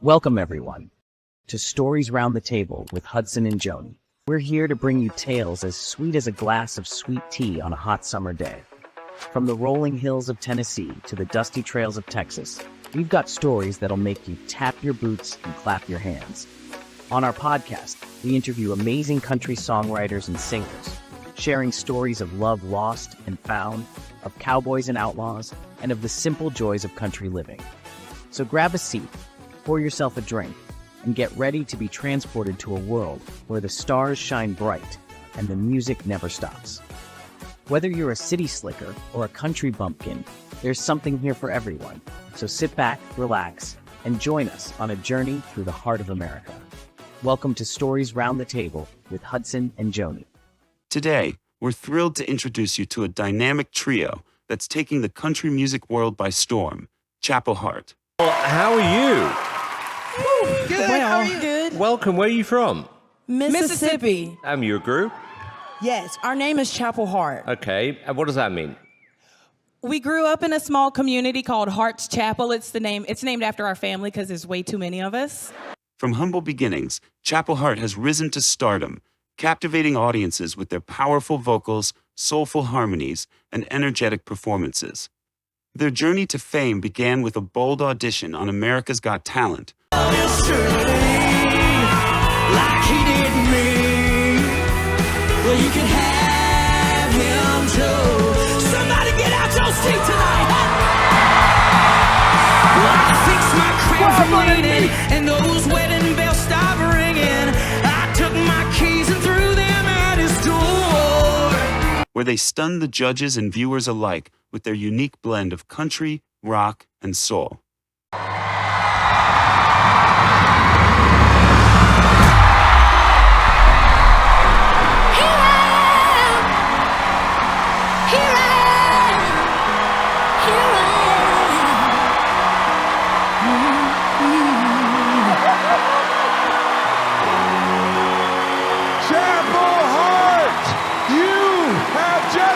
Welcome, everyone, to Stories Round the Table with Hudson and Joni. We're here to bring you tales as sweet as a glass of sweet tea on a hot summer day. From the rolling hills of Tennessee to the dusty trails of Texas, we've got stories that'll make you tap your boots and clap your hands. On our podcast, we interview amazing country songwriters and singers, sharing stories of love lost and found, of cowboys and outlaws, and of the simple joys of country living. So grab a seat, pour yourself a drink, and get ready to be transported to a world where the stars shine bright and the music never stops. Whether you're a city slicker or a country bumpkin, there's something here for everyone. So sit back, relax, and join us on a journey through the heart of America. Welcome to Stories Round the Table with Hudson and Joni. Today, we're thrilled to introduce you to a dynamic trio that's taking the country music world by storm, Chapel Hart. How are you? Good. How are you? Good. Welcome. Where are you from? Mississippi. Your group? Yes, our name is Chapel Hart. Okay. And what does that mean? We grew up in a small community called Hart's Chapel. It's named after our family because there's way too many of us. From humble beginnings, Chapel Hart has risen to stardom, captivating audiences with their powerful vocals, soulful harmonies, and energetic performances. Their journey to fame began with a bold audition on America's Got Talent. Like he did me. Well, you can have him too. Somebody get out your seat tonight. Well, I fixed my crown from leaning, and those wedding bells stopped ringing. I took my keys and threw them at his door. Where they stunned the judges and viewers alike with their unique blend of country, rock, and soul.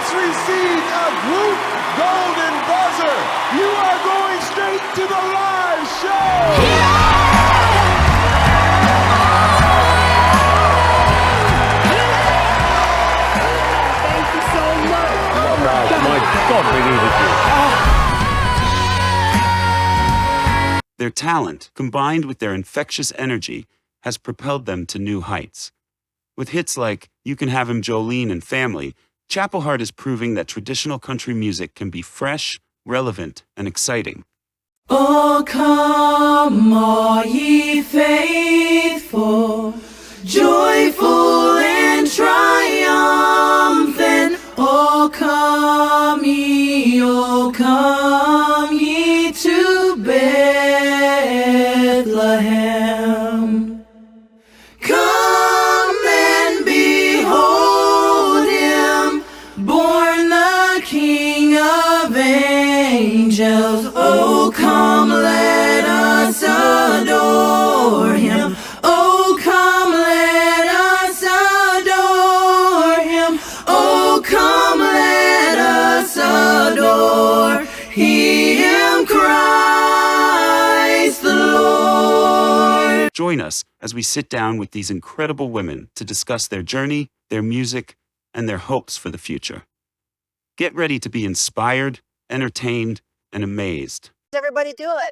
Received a group golden buzzer. You are going straight to the live show. Thank you so much. Oh my God, we needed you. Their talent, combined with their infectious energy, has propelled them to new heights. With hits like You Can Have Him Jolene and Family, Chapel Hart is proving that traditional country music can be fresh, relevant, and exciting. Oh, come, all ye faithful, joyful and triumphant. Oh, come ye to Bethlehem. Come and behold him, born the King of angels. Oh, come, let us adore him. Oh, come, let us adore him. Oh, come, let us adore him, Christ the Lord. Join us as we sit down with these incredible women to discuss their journey, their music, and their hopes for the future. Get ready to be inspired, entertained, and amazed. How's everybody doing?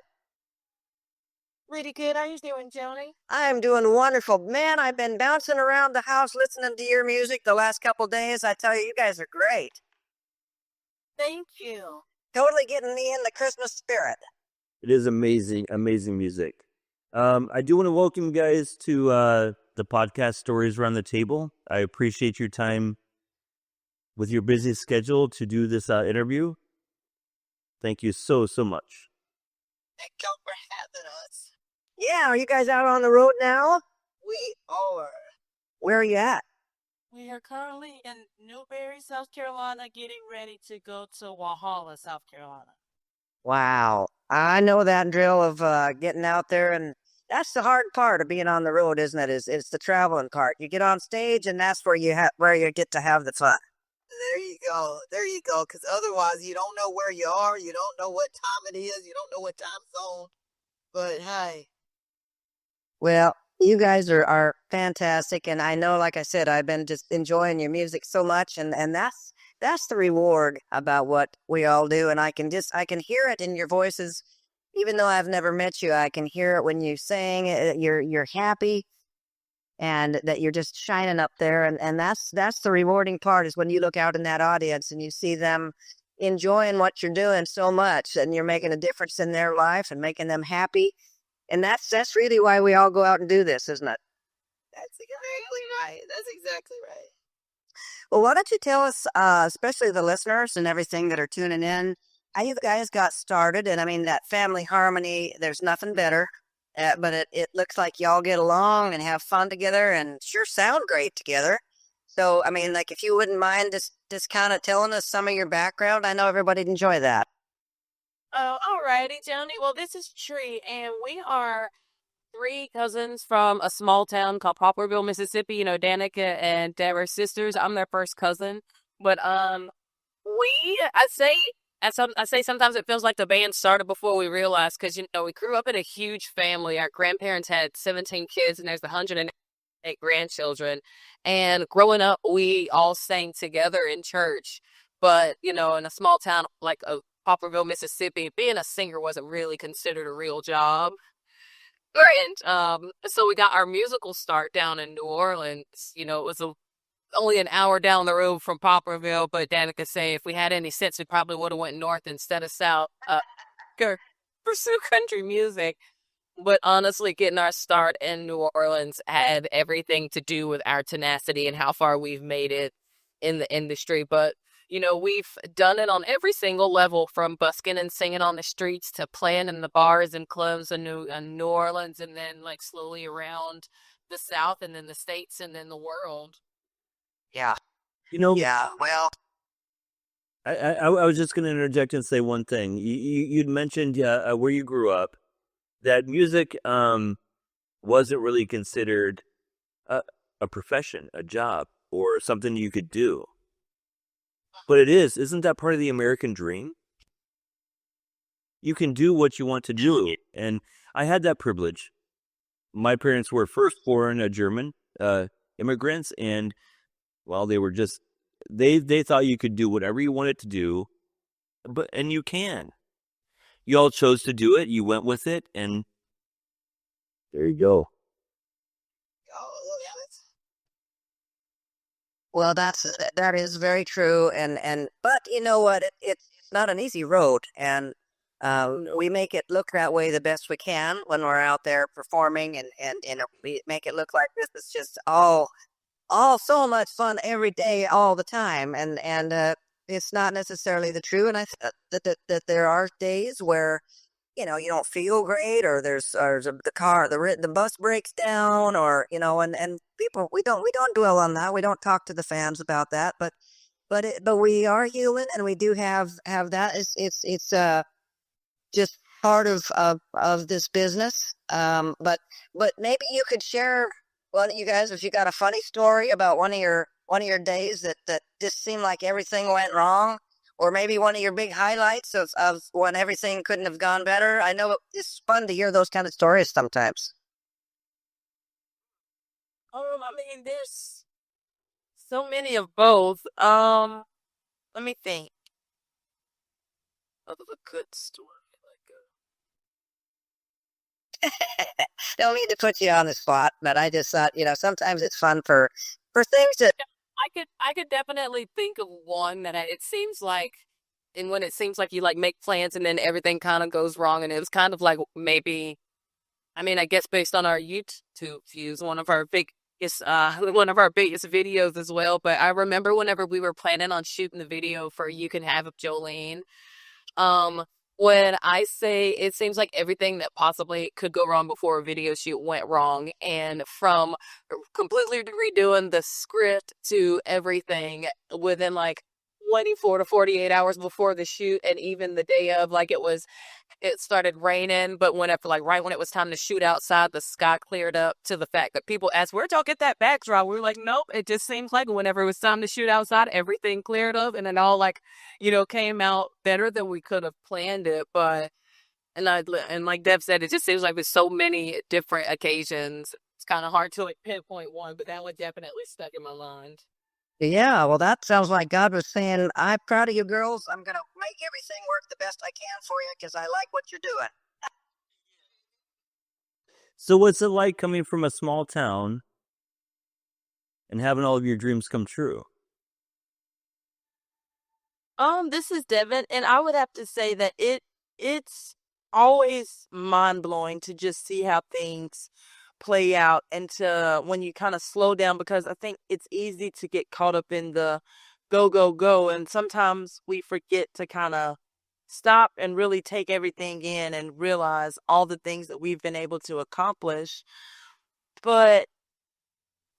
Pretty good. How you doing, Joni? I'm doing wonderful. Man, I've been bouncing around the house listening to your music the last couple days. I tell you, you guys are great. Thank you. Totally getting me in the Christmas spirit. It is amazing, amazing music. I do want to welcome you guys to the podcast Stories Around the Table. I appreciate your time with your busy schedule to do this interview. Thank you so much. Thank you for having us. Yeah, are you guys out on the road now? We are. Where are you at? We are currently in Newberry, South Carolina, getting ready to go to Walhalla, South Carolina. Wow. I know that drill of getting out there, and that's the hard part of being on the road, isn't it? It's the traveling part. You get on stage, and that's where you get to have the fun. There you go. There you go. Because otherwise, you don't know where you are. You don't know what time it is. You don't know what time zone. But hey, Well, you guys are fantastic, and I know, like I said, I've been just enjoying your music so much, and that's the reward about what we all do, and I can hear it in your voices, even though I've never met you. I can hear it when you sing. You're happy, and that you're just shining up there, and that's the rewarding part is when you look out in that audience and you see them enjoying what you're doing so much, and you're making a difference in their life and making them happy. And that's really why we all go out and do this, isn't it? That's exactly right. That's exactly right. Well, why don't you tell us, especially the listeners and everything that are tuning in, how you guys got started? And I mean, that family harmony, there's nothing better. But it looks like y'all get along and have fun together and sure sound great together. So, I mean, like, if you wouldn't mind just kind of telling us some of your background, I know everybody'd enjoy that. Oh, alrighty, Joni. Well, this is Tree, and we are three cousins from a small town called Poplarville, Mississippi. You know, Danica and Deb are sisters. I'm their first cousin. But I say sometimes it feels like the band started before we realized, because we grew up in a huge family. Our grandparents had 17 kids, and there's 108 grandchildren. And growing up, we all sang together in church. But in a small town like Poplarville, Mississippi, being a singer wasn't really considered a real job. And so we got our musical start down in New Orleans. It was only an hour down the road from Poplarville, but Danica say if we had any sense, we probably would have went north instead of south. Pursue country music. But honestly, getting our start in New Orleans had everything to do with our tenacity and how far we've made it in the industry. But we've done it on every single level, from busking and singing on the streets to playing in the bars and clubs in New Orleans, and then like slowly around the South, and then the States, and then the world. Yeah. You Yeah. Well, I was just going to interject and say one thing. You'd mentioned where you grew up, that music wasn't really considered a profession, a job, or something you could do. But it is. Isn't that part of the American dream? You can do what you want to do. And I had that privilege. My parents were firstborn German immigrants, and well, they were just, they thought you could do whatever you wanted to do, and you can. You all chose to do it. You went with it, and there you go. well, that is very true, but you know what? It's not an easy road, and we make it look that way the best we can when we're out there performing, and we make it look like this is just all so much fun every day, all the time, and it's not necessarily the true. And I that there are days where you don't feel great, or the bus breaks down, or and people, we don't dwell on that. We don't talk to the fans about that, but we are human, and we do have that. It's just part of this business. But maybe you could share, one of you guys, if you got a funny story about one of your days that just seemed like everything went wrong. Or maybe one of your big highlights of when everything couldn't have gone better. I know it's fun to hear those kind of stories sometimes. I mean, there's so many of both. Let me think of a good story. Don't mean to put you on the spot, but I just thought, sometimes it's fun for things that. I could definitely think of one that it seems like, and when it seems like you like make plans and then everything kind of goes wrong, and it was kind of like maybe, I mean, I guess based on our YouTube views, one of our biggest videos as well. But I remember whenever we were planning on shooting the video for "You Can Have It, Jolene," when I say it seems like everything that possibly could go wrong before a video shoot went wrong, and from completely redoing the script to everything within like 24 to 48 hours before the shoot, and even the day of, like it started raining, but right when it was time to shoot outside, the sky cleared up, to the fact that people asked, "Where'd y'all get that backdrop?" We were like, "Nope." It just seems like whenever it was time to shoot outside, everything cleared up, and it all came out better than we could have planned it. But And like Dev said, it just seems like there's so many different occasions. It's kind of hard to like pinpoint one, but that one definitely stuck in my mind. Yeah, well, that sounds like God was saying, I'm proud of you girls. I'm going to make everything work the best I can for you because I like what you're doing. So what's it like coming from a small town and having all of your dreams come true? This is Devin, and I would have to say that it's always mind blowing to just see how things play out and to when you kind of slow down because I think it's easy to get caught up in the go, go, go. And sometimes we forget to kind of stop and really take everything in and realize all the things that we've been able to accomplish. But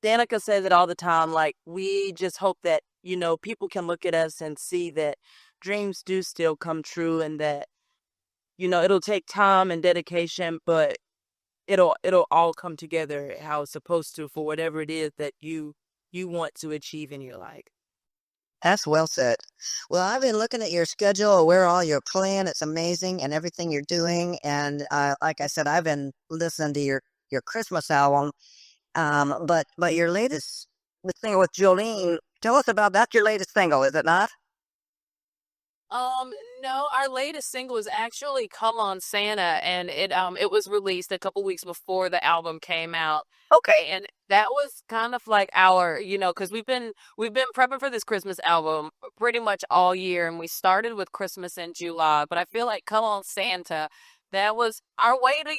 Danica says it all the time. Like, we just hope that, people can look at us and see that dreams do still come true and that, it'll take time and dedication, but it'll all come together how it's supposed to for whatever it is that you want to achieve in your life. That's well said. Well, I've been looking at your schedule, where all you're playing. It's amazing and everything you're doing. And like I said, I've been listening to your Christmas album. But your latest thing with Jolene, tell us about that. Your latest single, is it not? No, our latest single is actually "Come On Santa," and it was released a couple weeks before the album came out. Okay. And that was kind of like our, because we've been prepping for this Christmas album pretty much all year, and we started with Christmas in July. But I feel like "Come On Santa," that was our way to,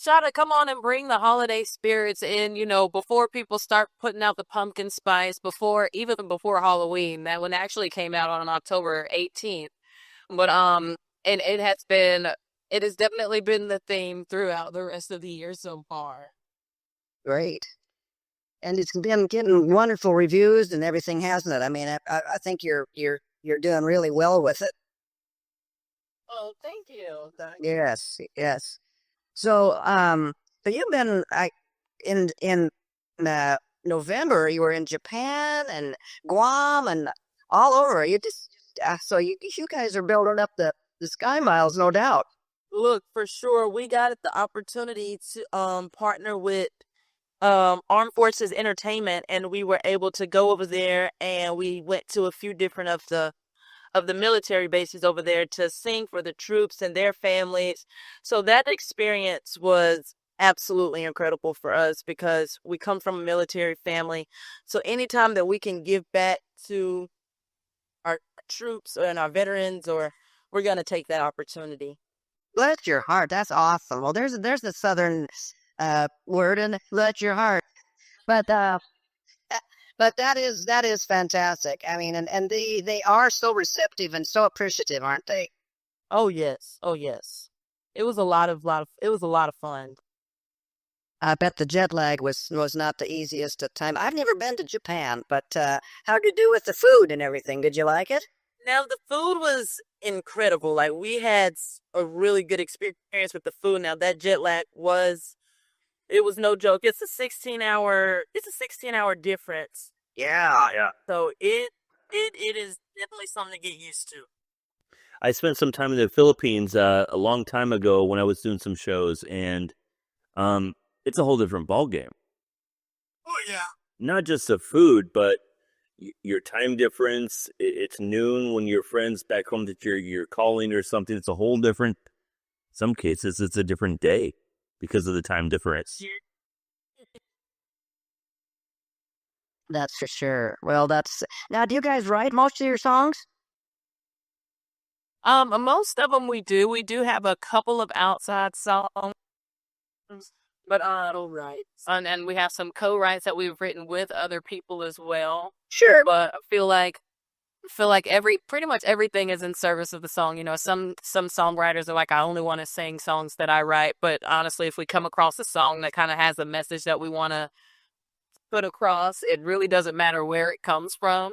try to come on and bring the holiday spirits in, before people start putting out the pumpkin spice, even before Halloween. That one actually came out on October 18th. But and it has definitely been the theme throughout the rest of the year so far. Great. And it's been getting wonderful reviews and everything, hasn't it? I mean, I think you're doing really well with it. Oh, thank you. Yes, yes. So, so you've been in November. You were in Japan and Guam and all over. You just so you guys are building up the sky miles, no doubt. Look, for sure, we got the opportunity to partner with Armed Forces Entertainment, and we were able to go over there, and we went to a few different of the military bases over there to sing for the troops and their families. So that experience was absolutely incredible for us because we come from a military family. So anytime that we can give back to our troops and our veterans, we're going to take that opportunity. Bless your heart. That's awesome. Well, there's the Southern word in it, bless your heart. But that is fantastic. I mean, and they are so receptive and so appreciative, aren't they? Oh yes, oh yes. It was a lot of fun. I bet the jet lag was not the easiest of time. I've never been to Japan, but how'd you do with the food and everything? Did you like it? Now the food was incredible. Like, we had a really good experience with the food. Now that jet lag was no joke. It's a 16-hour difference. Yeah. Yeah. So it is definitely something to get used to. I spent some time in the Philippines a long time ago when I was doing some shows, and it's a whole different ballgame. Oh yeah. Not just the food, but your time difference. It's noon when your friends back home that you're calling or something. It's a whole different. Some cases, it's a different day because of the time difference. That's for sure. Well, now. Do you guys write most of your songs? Most of them we do. We do have a couple of outside songs, but All right. and we have some co-writes that we've written with other people as well. Sure. But I feel like pretty much everything is in service of the song. Some songwriters are like, I only want to sing songs that I write. But honestly, if we come across a song that kind of has a message that we want to put across, it really doesn't matter where it comes from.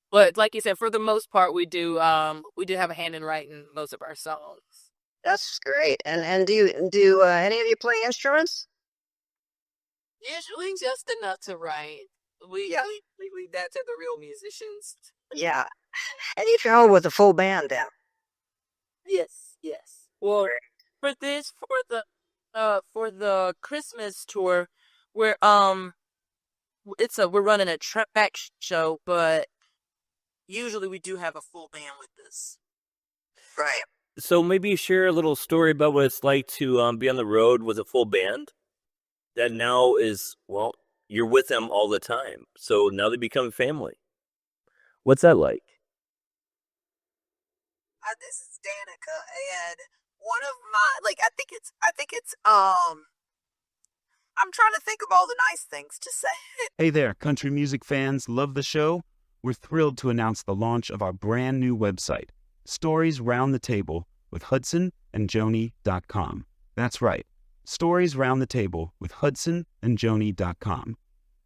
But like you said, for the most part, we do have a hand in writing most of our songs. That's great. And do any of you play instruments? Usually just enough to write. We leave that to the real musicians. Yeah. And you travel with a full band then? Yes, yes. Well, for this for the Christmas tour, we're we're running a back show, but usually we do have a full band with us. Right. So maybe share a little story about what it's like to be on the road with a full band that now is, well, you're with them all the time. So now they become family. What's that like? This is Danica, and one of my I think it's I'm trying to think of all the nice things to say. Hey there, country music fans. Love the show? We're thrilled to announce the launch of our brand new website, Stories Round the Table with HudsonandJoni.com. That's right, Stories Round the Table with HudsonandJoni.com.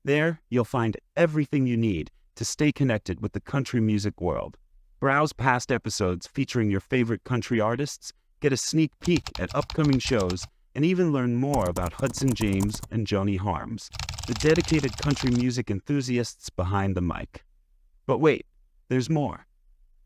There, you'll find everything you need to stay connected with the country music world. Browse past episodes featuring your favorite country artists, get a sneak peek at upcoming shows, and even learn more about Hudson James and Joni Harms, the dedicated country music enthusiasts behind the mic. But wait, there's more.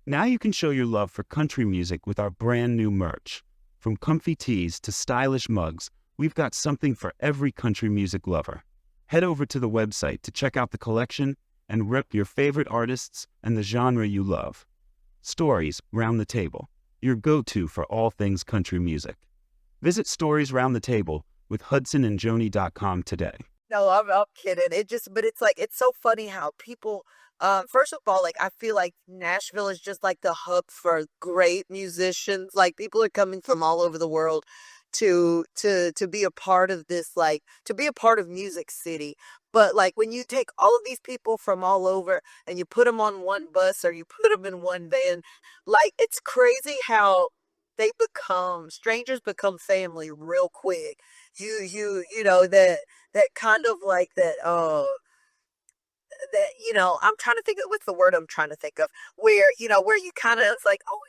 Now you can show your love for country music with our brand new merch. From comfy tees to stylish mugs, we've got something for every country music lover. Head over to the website to check out the collection and rep your favorite artists and the genre you love. Stories Round the Table, your go-to for all things country music. Visit Stories Round the Table with HudsonandJoni.com today. No, I'm kidding. But it's like, it's so funny how people, first of all, like, I feel like Nashville is just like the hub for great musicians. Like, people are coming from all over the world to be a part of this, like, to be a part of Music City. But like, when you take all of these people from all over and you put them on one bus or you put them in one van, like, it's crazy how strangers become family real quick. You know, that kind of like I'm trying to think of what's the word I'm trying to think of, where you kind of, it's like, oh,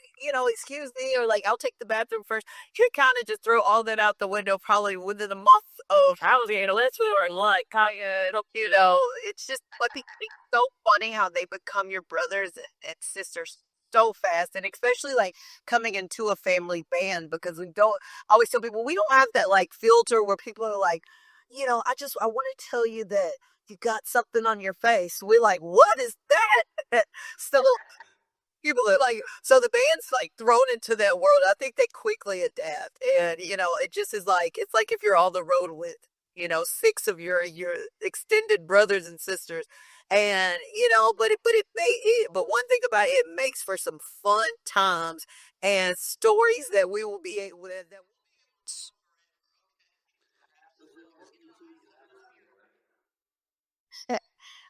excuse me, or like, I'll take the bathroom first. You kind of just throw all that out the window probably within a month of housing, let's or like, it's just like, it's so funny how they become your brothers and sisters so fast, and especially like coming into a family band, because we don't I always tell people, we don't have that like filter where people are like, I want to tell you that you got something on your face. We're like, what is that? So people are like, so the band's like thrown into that world. I think they quickly adapt, and it just is like, it's like if you're on the road with 6 of your extended brothers and sisters, and but one thing about it makes for some fun times and stories that we will be able to.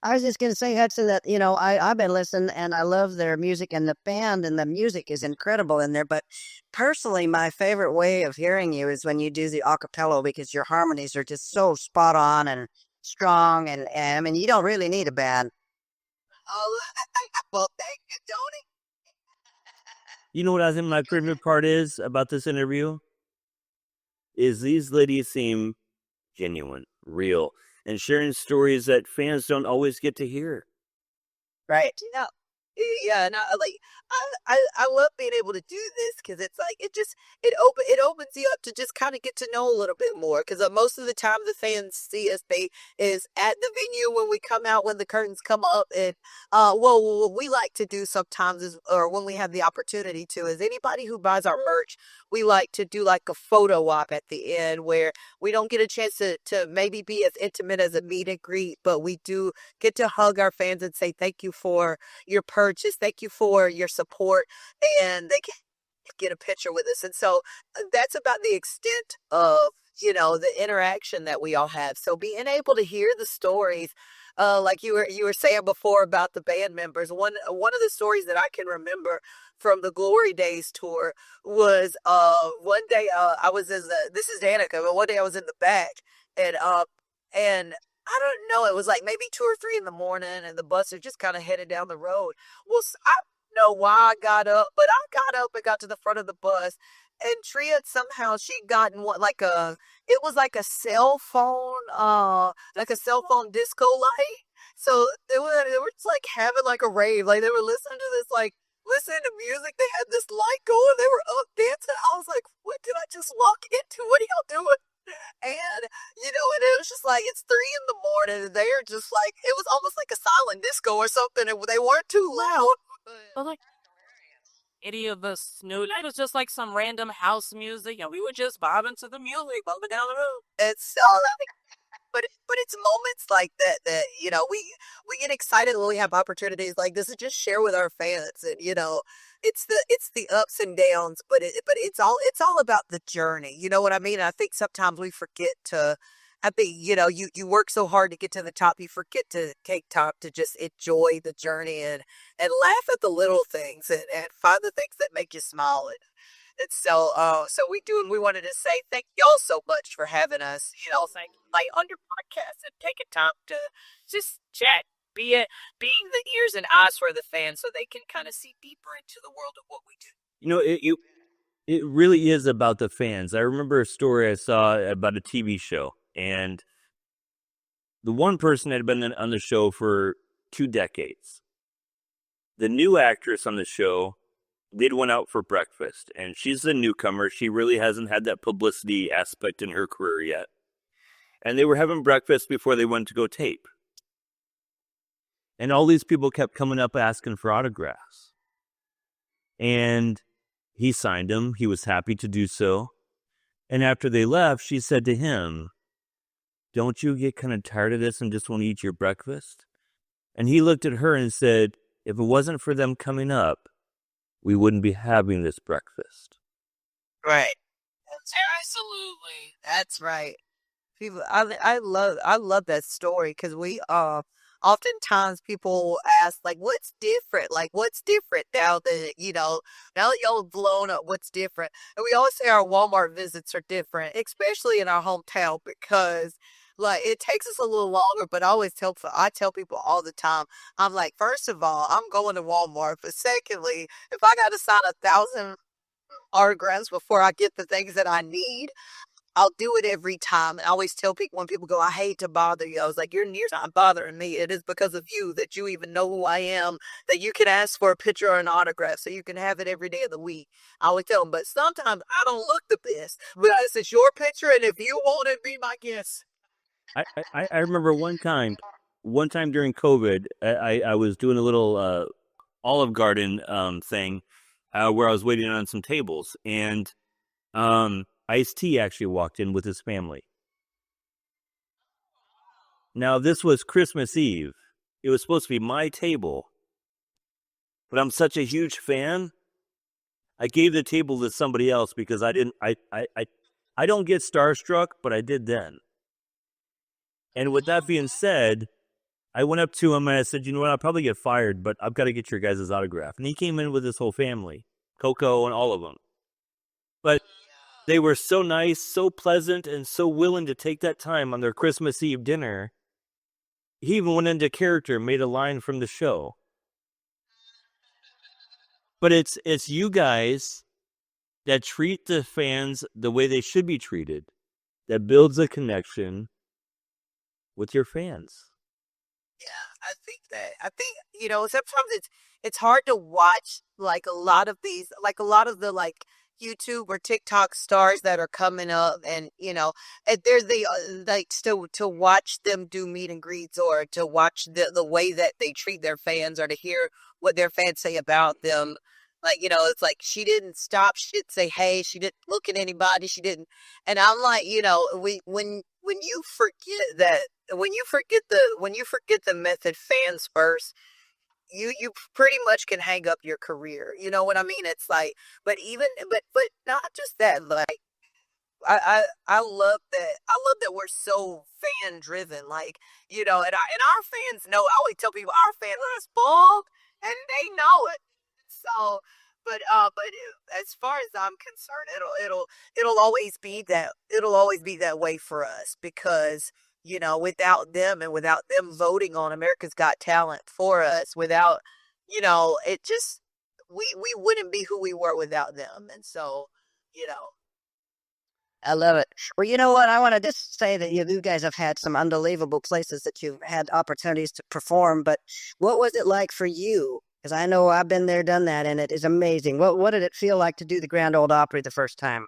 I was just going to say, Hudson, that, I've been listening and I love their music, and the band and the music is incredible in there. But personally, my favorite way of hearing you is when you do the a cappella, because your harmonies are just so spot on and strong. And I mean, you don't really need a band. Oh, well, thank you, Tony. You know what I think my favorite part is about this interview? Is these ladies seem genuine, real, and sharing stories that fans don't always get to hear. Right. Yeah, no, like, I love being able to do this, because it's like, it opens you up to just kind of get to know a little bit more, because most of the time the fans see us, they is at the venue when we come out, when the curtains come up, and what we like to do sometimes is, or when we have the opportunity to, is anybody who buys our merch, we like to do like a photo op at the end, where we don't get a chance to maybe be as intimate as a meet and greet, but we do get to hug our fans and say thank you for your purchase, thank you for your support, and they can get a picture with us. And so that's about the extent of the interaction that we all have. So being able to hear the stories, like you were saying before about the band members, one of the stories that I can remember from the Glory Days tour was one day I was in this is Danica, but one day I was in the back, and I don't know, it was like maybe 2 or 3 in the morning, and the bus are just kind of headed down the road. Well, I don't know why I got up, but I got up and got to the front of the bus, and Tria somehow, she'd gotten it was like a cell phone disco light. So they were just like having like a rave, like they were listening to listening to music. They had this light going. They were up dancing. I was like, what did I just walk into? What are y'all doing? And, and it was just like, it's 3 a.m. and they're just like, it was almost like a silent disco or something. And they weren't too loud. But like, any of us knew it was just like some random house music, and we were just bobbing to the music, bumping down the road. It's so, but it's moments like that we get excited when we have opportunities like this to just share with our fans, and it's the ups and downs, but it's all about the journey. You know what I mean? I think sometimes we forget to. I think you work so hard to get to the top, you forget to take time to just enjoy the journey and laugh at the little things and find the things that make you smile. And so we wanted to say thank y'all so much for having us, like on your podcast and taking time to just chat, being the ears and eyes for the fans so they can kind of see deeper into the world of what we do. It really is about the fans. I remember a story I saw about a TV show, and the one person had been on the show for 2 decades. The new actress on the show, they'd went out for breakfast, and she's a newcomer. She really hasn't had that publicity aspect in her career yet. And they were having breakfast before they went to go tape. And all these people kept coming up asking for autographs. And he signed them. He was happy to do so. And after they left, she said to him, "Don't you get kind of tired of this and just want to eat your breakfast?" And he looked at her and said, "If it wasn't for them coming up, we wouldn't be having this breakfast." Right. Absolutely. That's right. People, I love that story because oftentimes people ask like, what's different? Like, what's different now that now that y'all have blown up? What's different? And we always say our Walmart visits are different, especially in our hometown, because like it takes us a little longer. But I tell people all the time, I'm like, first of all, I'm going to Walmart, but secondly, if I got to sign 1,000 autographs before I get the things that I need, I'll do it every time. And I always tell people when people go, "I hate to bother you." I was like, you're not bothering me. It is because of you that you even know who I am, that you can ask for a picture or an autograph so you can have it every day of the week. I always tell them, but sometimes I don't look the best. But it's your picture, and if you want it, be my guest. I remember one time during COVID, I was doing a little Olive Garden thing where I was waiting on some tables, and Ice-T actually walked in with his family. Now, this was Christmas Eve. It was supposed to be my table. But I'm such a huge fan, I gave the table to somebody else because I don't get starstruck, but I did then. And with that being said, I went up to him and I said, "You know what, I'll probably get fired, but I've got to get your guys' autograph." And he came in with his whole family, Coco and all of them. But they were so nice, so pleasant, and so willing to take that time on their Christmas Eve dinner. He even went into character, made a line from the show. But it's you guys that treat the fans the way they should be treated, that builds a connection with your fans. Yeah, I think sometimes it's hard to watch like a lot of the like YouTube or TikTok stars that are coming up, and and they're like still to watch them do meet and greets, or to watch the way that they treat their fans, or to hear what their fans say about them. Like, it's like she didn't stop, she didn't say hey, she didn't look at anybody, she didn't. And I'm like, when you forget that, when you forget the method fans first, you pretty much can hang up your career. You know what I mean? It's like, but not just that. Like, I love that. I love that we're so fan driven. Like, and our fans know. I always tell people our fans are spoiled, and they know it. So, but as far as I'm concerned, it'll always be that. It'll always be that way for us because. Without them and without them voting on America's Got Talent for us, without, it just, we wouldn't be who we were without them. And so, I love it. Well, you know what? I want to just say that you guys have had some unbelievable places that you've had opportunities to perform, but what was it like for you Because I know I've been there, done that, and it is amazing. What did it feel like to do the Grand Ole Opry the first time?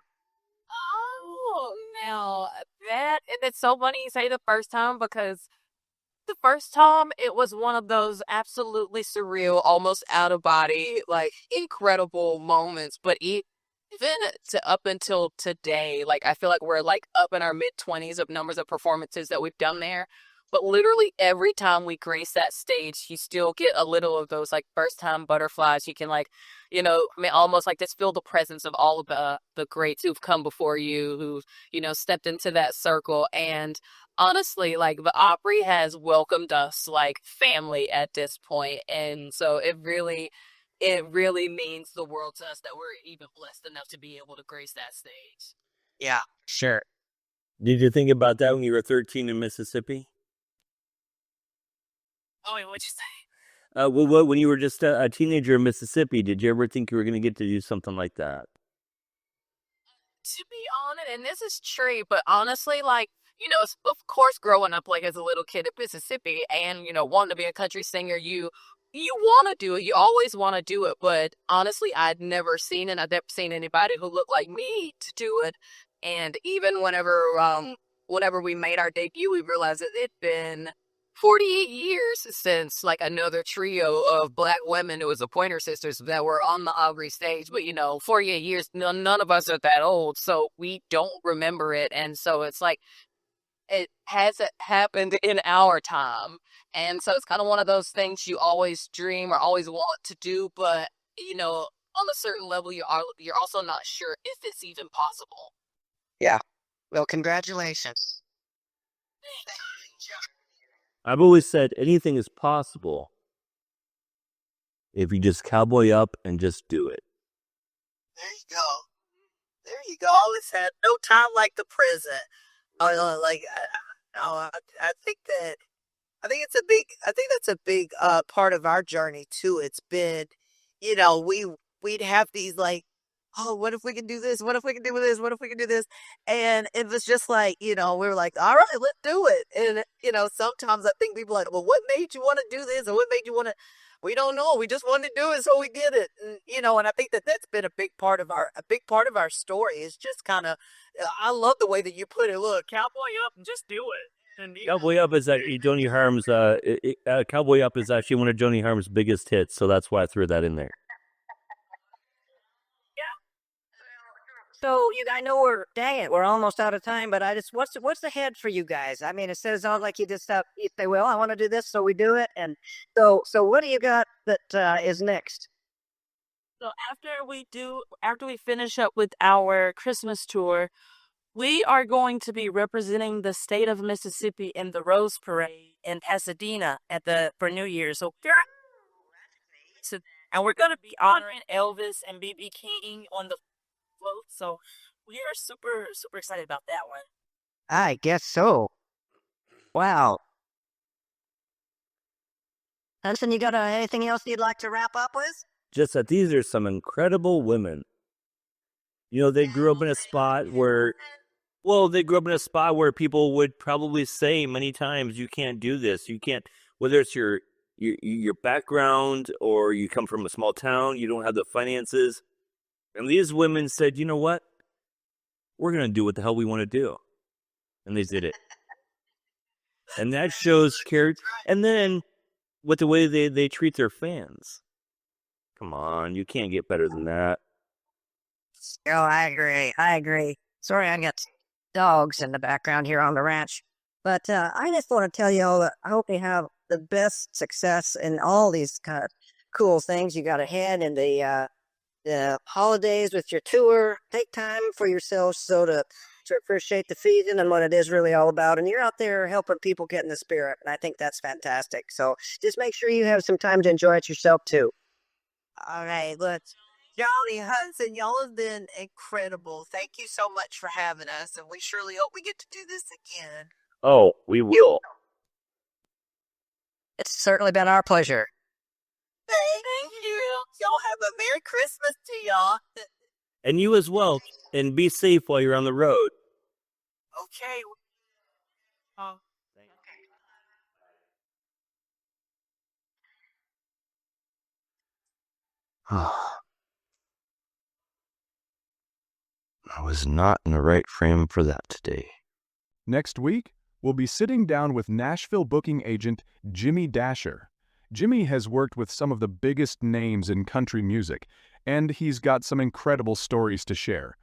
Oh, now and it's so funny you say the first time because the first time it was one of those absolutely surreal, almost out of body, like incredible moments. But even to up until today, like I feel like we're like up in our mid 20s of numbers of performances that we've done there. But literally every time we grace that stage, you still get a little of those like first time butterflies. You can like, I mean, almost like just feel the presence of all of the greats who've come before you, who've, stepped into that circle. And honestly, like the Opry has welcomed us like family at this point. And so it really means the world to us that we're even blessed enough to be able to grace that stage. Yeah, sure. Did you think about that when you were 13 in Mississippi? Oh, wait, what'd you say? When you were just a teenager in Mississippi, did you ever think you were going to get to do something like that? To be honest, and this is true, but honestly, like, of course, growing up like as a little kid in Mississippi and, wanting to be a country singer, you want to do it. You always want to do it. But honestly, I'd never seen anybody who looked like me to do it. And even whenever we made our debut, we realized that it'd been 48 years since like another trio of black women, it was the Pointer Sisters, that were on the Aubrey stage. But 48 years, none of us are that old, so we don't remember it. And so it's like it hasn't happened in our time. And so it's kind of one of those things you always dream or always want to do, but on a certain level you're also not sure if it's even possible. Yeah. Well, congratulations. I've always said anything is possible if you just cowboy up and just do it. There you go. There you go. Always had no time like the present. I think that's a big part of our journey too. It's been, we'd have these like, oh, what if we can do this? What if we can do this? What if we can do this? And it was just like, we were like, all right, let's do it. And sometimes I think people are like, well, what made you want to do this, or what made you want to? We don't know. We just wanted to do it, so we did it. And, and I think that's been a big part of our story. Is just kind of, I love the way that you put it. Look, cowboy up and just do it. And, Cowboy Up is Joni Harm's. Cowboy Up is actually one of Joni Harm's biggest hits, so that's why I threw that in there. So I know we're almost out of time, but what's ahead for you guys? I mean, it says all like you just you say, well, I want to do this, so we do it. And so what do you got that is next? So after we finish up with our Christmas tour, we are going to be representing the state of Mississippi in the Rose Parade in Pasadena for New Year's. So, and we're going to be honoring Elvis and B.B. King on the float. So we are super, super excited about that one. I guess so. Wow. Hudson, you got anything else you'd like to wrap up with? Just that these are some incredible women. They grew up in a spot where people would probably say many times, you can't do this. You can't, whether it's your background or you come from a small town, you don't have the finances. And these women said, you know what? We're going to do what the hell we want to do. And they did it. And that shows care. And then with the way they treat their fans. Come on, you can't get better than that. Oh, I agree. Sorry, I got dogs in the background here on the ranch. But I just want to tell you all that I hope you have the best success in all these kind of cool things you got ahead in the holidays with your tour. Take time for yourselves to appreciate the season and what it is really all about. And you're out there helping people get in the spirit. And I think that's fantastic. So just make sure you have some time to enjoy it yourself too. All right, let's. Jolly Hudson, y'all have been incredible. Thank you so much for having us, and we surely hope we get to do this again. Oh, we will. It's certainly been our pleasure. Thank you. Y'all have a Merry Christmas to y'all. And you as well. And be safe while you're on the road. Okay. I was not in the right frame for that today. Next week, we'll be sitting down with Nashville booking agent Jimmy Dasher. Jimmy has worked with some of the biggest names in country music, and he's got some incredible stories to share.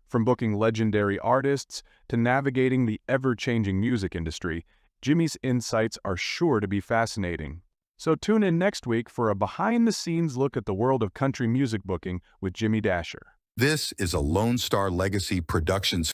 From booking legendary artists to navigating the ever-changing music industry, Jimmy's insights are sure to be fascinating. So tune in next week for a behind-the-scenes look at the world of country music booking with Jimmy Dasher. This is a Lone Star Legacy Productions